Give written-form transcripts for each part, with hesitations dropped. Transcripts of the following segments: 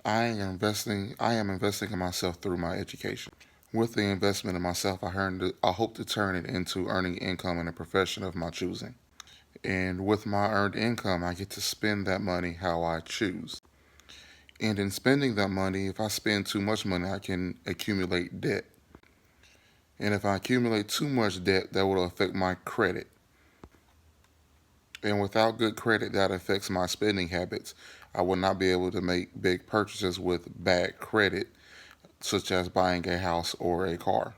I am investing in myself through my education. With the investment in myself, I hope to turn it into earning income in a profession of my choosing. And with my earned income, I get to spend that money how I choose. And in spending that money, if I spend too much money, I can accumulate debt. And if I accumulate too much debt, that will affect my credit. And without good credit, that affects my spending habits. I will not be able to make big purchases with bad credit, such as buying a house or a car.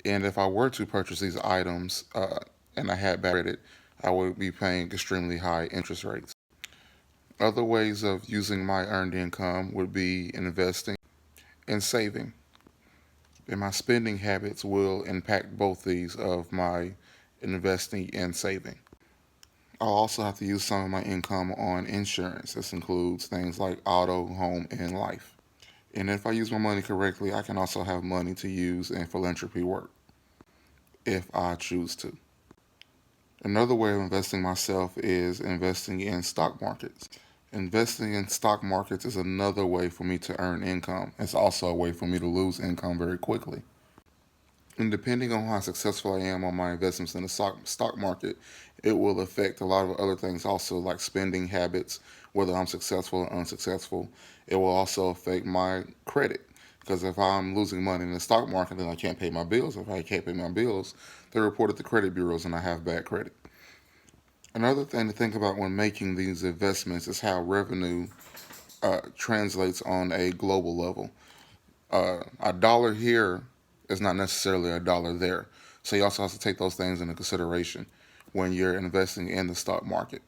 And if I were to purchase these items and I had bad credit, I would be paying extremely high interest rates. Other ways of using my earned income would be investing and saving. And my spending habits will impact both these of my investing and saving. I'll also have to use some of my income on insurance. This includes things like auto, home, and life. And if I use my money correctly, I can also have money to use in philanthropy work if I choose to. Another way of investing myself is investing in stock markets. Investing in stock markets is another way for me to earn income. It's also a way for me to lose income very quickly. And depending on how successful I am on my investments in the stock market, it will affect a lot of other things also, like spending habits, whether I'm successful or unsuccessful. It will also affect my credit. Because if I'm losing money in the stock market, then I can't pay my bills. If I can't pay my bills, they report at the credit bureaus and I have bad credit. Another thing to think about when making these investments is how revenue translates on a global level. A dollar here is not necessarily a dollar there. So you also have to take those things into consideration when you're investing in the stock market.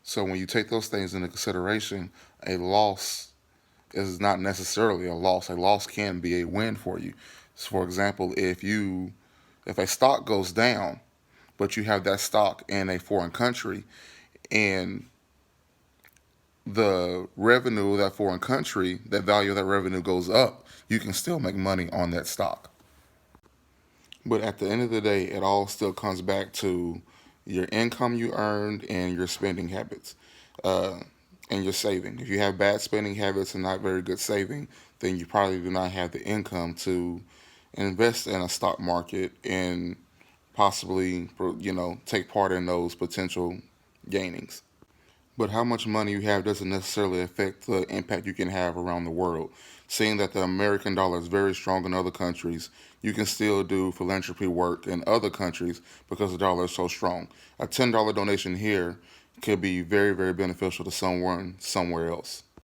So when you take those things into consideration, a loss is not necessarily a loss. A loss can be a win for you. So for example, if a stock goes down, but you have that stock in a foreign country and the revenue of that foreign country, that value of that revenue goes up, you can still make money on that stock. But at the end of the day, it all still comes back to your income you earned and your spending habits uh, and your saving. If you have bad spending habits and not very good saving, then you probably do not have the income to invest in a stock market and possibly, take part in those potential gainings. But how much money you have doesn't necessarily affect the impact you can have around the world. Seeing that the American dollar is very strong in other countries, you can still do philanthropy work in other countries because the dollar is so strong. A $10 donation here could be very, very beneficial to someone somewhere else.